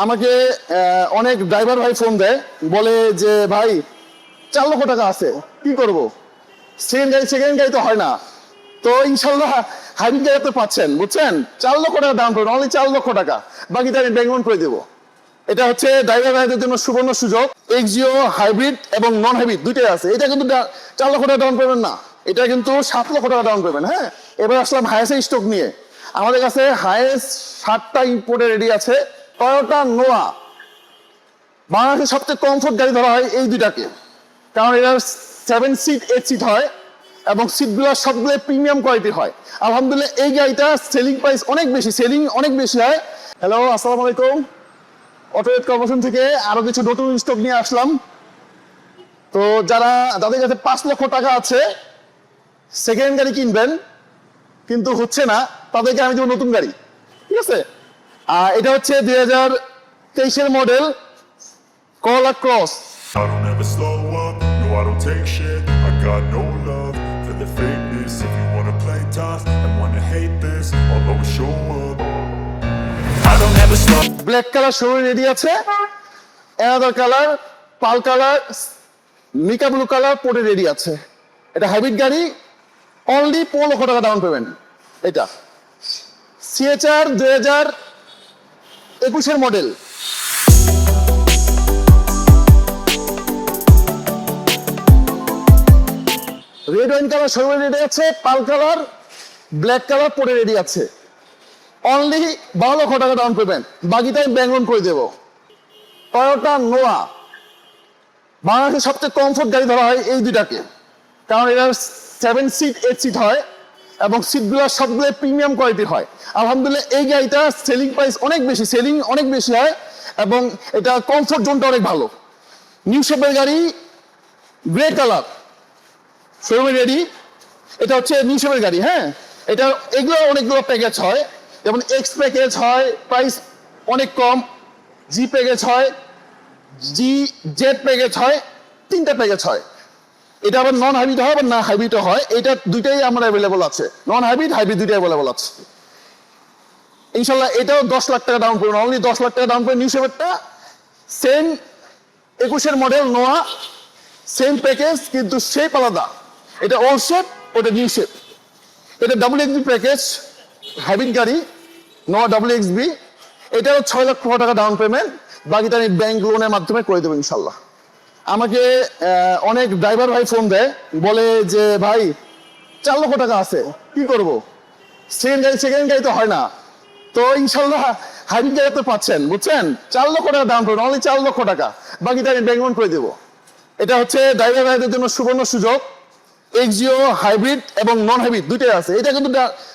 আমাকে অনেক ড্রাইভার ভাই ফোন দেয়, বলে যে ভাই 4 লক্ষ টাকা আছে, কি করব? সেকেন্ড গাড়ি তো হয় না। তো ইনশাল্লাহ হাইব্রিড গাড়ি তো পাচ্ছেন, বুঝছেন? 4 লক্ষ টাকা ডাউন পেমেন্ট, অনলি 4 লক্ষ টাকা, বাকিটা আমি ব্যাংক লোন করে দেবো। এটা হচ্ছে ড্রাইভার ভাইদের জন্য সুবর্ণ সুযোগ। এক্সিও হাইব্রিড এবং নন হাইব্রিড দুইটাই আছে। এটা কিন্তু 4 লক্ষ টাকা ডাউন পেমেন্ট না, এটা কিন্তু 7 লক্ষ টাকা ডাউন পেমেন্ট। হ্যাঁ, এবার আসলাম হায়েস্টের স্টক নিয়ে। আমাদের কাছে হায়েস্ট 7টা ইম্পোর্টে রেডি আছে। টয়োটা নোয়া, বাংলাদেশের সবচেয়ে কমফোর্ট গাড়ি ধরা হয় এই দুইটাকে, কারণ এটা 7 সিট 8 সিট হয় এবং সিটগুলো সবগুলো প্রিমিয়াম কোয়ালিটির হয়। আলহামদুলিল্লাহ এই গাড়িটা সেলিং প্রাইস অনেক বেশি হয়। হ্যালো, আসসালামু আলাইকুম। অটোরেট কর্পোরেশন থেকে আরো কিছু নতুন স্টক নিয়ে আসলাম। তো যাদের কাছে 5 লক্ষ টাকা আছে, সেকেন্ড গাড়ি কিনবেন কিন্তু হচ্ছে না, তাদেরকে আমি দেবো নতুন গাড়ি। ঠিক আছে, এটা হচ্ছে 2023-এর মডেল করলা cross. I don't ever slow up, no I don't take shit. I got no love for the fakeness. If you wanna play tough and wanna hate this, I'll always show up. I don't ever slow. Black colour showroom ready আছে, another colour, পাল colour, মিকা blue colour পরে ready আছে। এটা hybrid গাড়ি, only 15 লক্ষ টাকা down payment. এটা সিএচআর 2021-এর model. Red wine colour শোরুমে ready আছে, পাল কালার, ব্ল্যাক কালার পরে রেডি আছে। অনলি 12 লক্ষ টাকা ডাউন পেমেন্ট, বাকিটা আমি ব্যাংক লোন করে দেবো। টয়োটা নোয়া, বাংলাদেশের সবচেয়ে কমফোর্ট গাড়ি ধরা হয় এই দুইটাকে, কারণ এটা 7 সিট 8 সিট হয় এবং সিটগুলো সবগুলো প্রিমিয়াম কোয়ালিটির হয়। আলহামদুলিল্লাহ এই গাড়িটা সেলিং প্রাইস অনেক বেশি হয় এবং এটা কমফোর্ট জোনটা অনেক ভালো। নিউ শেপের গাড়ি, গ্রে কালার, শোরুমে রেডি। এটা হচ্ছে নিউ শেপের গাড়ি। হ্যাঁ, এটা অনেকগুলো প্যাকেজ হয়, যেমন এক্স প্যাকেজ হয়, প্রাইস অনেক কম। জি প্যাকেজ হয়, জি জেড প্যাকেজ হয়, 3টা প্যাকেজ হয়। এটা আবার নন হাইব্রিড হয়, আবার না হাইব্রিড হয়। এটা দুইটাই আমার অ্যাভেলেবল আছে, নন হাইব্রিড হাইব্রিড দুইটাই অ্যাভেলেবল আছে। ইনশাল্লাহ এটাও 10 লাখ টাকা ডাউন পেমেন্ট, অনলি 10 লাখ টাকা ডাউন পেমেন্ট। নিউ শেপেরটা সেম 21-এর মডেল নোয়া, সেম প্যাকেজ কিন্তু শেপ আলাদা। এটা ওল্ড শেপ, ওটা নিউ শেপ। এটা WXB প্যাকেজ, হাইব্রিড গাড়ি, নোয়া WXB। এটাও 6 লক্ষ টাকা ডাউন পেমেন্ট, বাকিটা আমি ব্যাংক লোনের মাধ্যমে করে দেবো ইনশাল্লাহ। আমাকে অনেক ড্রাইভার ভাই ফোন দেয়, বলে যে ভাই 4 লক্ষ টাকা আছে, কি করব? সেকেন্ড গাড়ি তো হয় না। তো ইনশাল্লাহ হাইব্রিড গাড়ি তো পাচ্ছেন, বুঝছেন? 4 লক্ষ টাকা ডাউন পেমেন্ট, অনলি 4 লক্ষ টাকা, বাকিটা আমি ব্যাংক লোন করে দেবো। এটা হচ্ছে ড্রাইভার ভাইদের জন্য সুবর্ণ সুযোগ। এক্সিও হাইব্রিড এবং নন হাইব্রিড দুইটাই আছে। এটা কিন্তু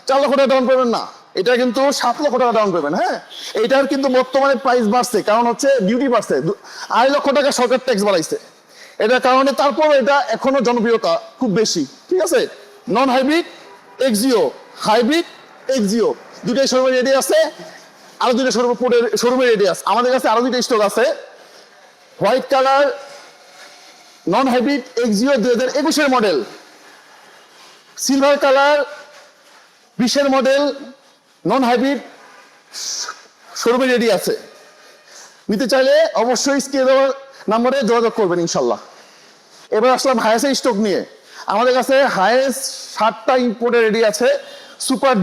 4 লক্ষ টাকা ডাউন পেমেন্ট না, এটা কিন্তু 7 লক্ষ টাকা ডাউন পেমেন্ট। হ্যাঁ, এটার কিন্তু বর্তমানে প্রাইস বাড়ছে, কারণ হচ্ছে ডিউটি বাড়ছে, 2.5 লক্ষ টাকা সরকার ট্যাক্স বাড়াইছে। এটার কারণে তারপর এটা এখনো জনপ্রিয়তা খুব বেশি। ঠিক আছে, নন হাইব্রিড এক্সিও, হাইব্রিড এক্সিও দুইটাই শোরুমে রেডি আছে। আরো দুইটা শোরুমে রেডি আছে। আমাদের কাছে আরো 2টা স্টক আছে। White colour non hybrid Axio 2021-এর মডেল, সিলভার কালার 20-এর মডেল নন হাইব্রিড শোরুমে রেডি আছে। নিতে চাইলে অবশ্যই স্ক্রিনে দেওয়া নম্বরে যোগাযোগ করবেন ইনশাল্লাহ। এবার আসলাম হায়েস্টের স্টক নিয়ে। আমাদের কাছে হায়েস্ট 7টা ইম্পোর্টে রেডি আছে। সুপার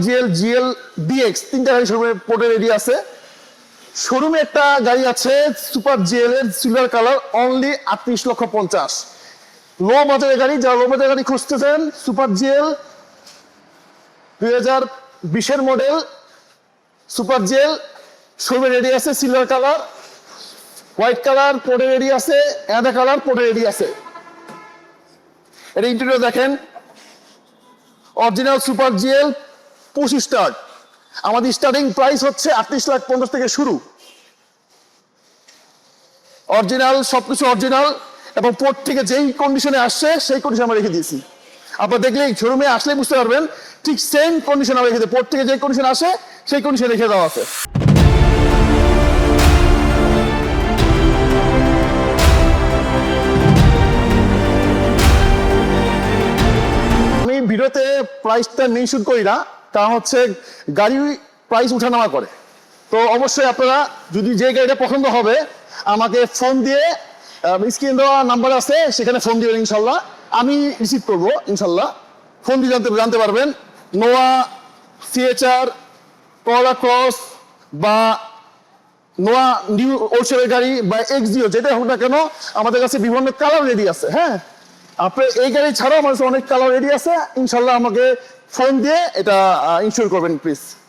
জিএল ডিএক্স 3টা গাড়ি শোরুমে পোর্টে রেডি আছে। শোরুমে একটা গাড়ি আছে সুপার জিএল এর সিলভার কালার, অনলি 38,50,000। লো বাজারের গাড়ি, যারা লো বাজারের গাড়ি খুঁজতেছেন, সুপার জিএল 2020-এর মডেল সুপার জিএল শোরুমে রেডি আছে। সিলভার কালার, হোয়াইট কালার পোর্টে রেডি আছে, অ্যানাদা কালার পোর্টে রেডি আছে। এটা ইন্টেরিয়র দেখেন, অরিজিনাল সুপার জিএল 25 স্টার্ট। আমাদের স্টার্টিং প্রাইস হচ্ছে 38,50,000 থেকে শুরু। অরিজিনাল, সবকিছু অরিজিনাল এবং পোর্ট থেকে যেই কন্ডিশনে আসছে সেই কন্ডিশন আমরা রেখে দিয়েছি। আপনারা দেখলেই শোরুমে আসলে বুঝতে পারবেন, ঠিক সেম কন্ডিশন আমরা রেখে দিই। পোর্ট থেকে যে কন্ডিশন আসে সেই কন্ডিশন রেখে দেওয়া আছে। আমি ভিডিওতে প্রাইসটা মেনশন করি না, কারণ হচ্ছে গাড়ি প্রাইস উঠানামা করে। তো অবশ্যই আপনারা যদি যে গাড়িটা পছন্দ হবে আমাকে ফোন দিয়ে স্ক্রিন দেওয়া নাম্বার আছে সেখানে ফোন দিবেন ইনশাল্লাহ, আমি রিসিভ করবো ইনশাল্লাহ। ফোন দিয়ে জানতে পারবেন নোয়া সিএচআর করলা ক্রস বা নোয়া নিউ ওরসের গাড়ি বা এক্সডিও যেটা হোক না কেন আমাদের কাছে বিভিন্ন কালার রেডি আছে। হ্যাঁ, আপনার এই গাড়ি ছাড়াও আমার কাছে অনেক কালার রেডি আছে। ইনশাল্লাহ আমাকে ফোন দিয়ে এটা ইনশিওর করবেন প্লিজ।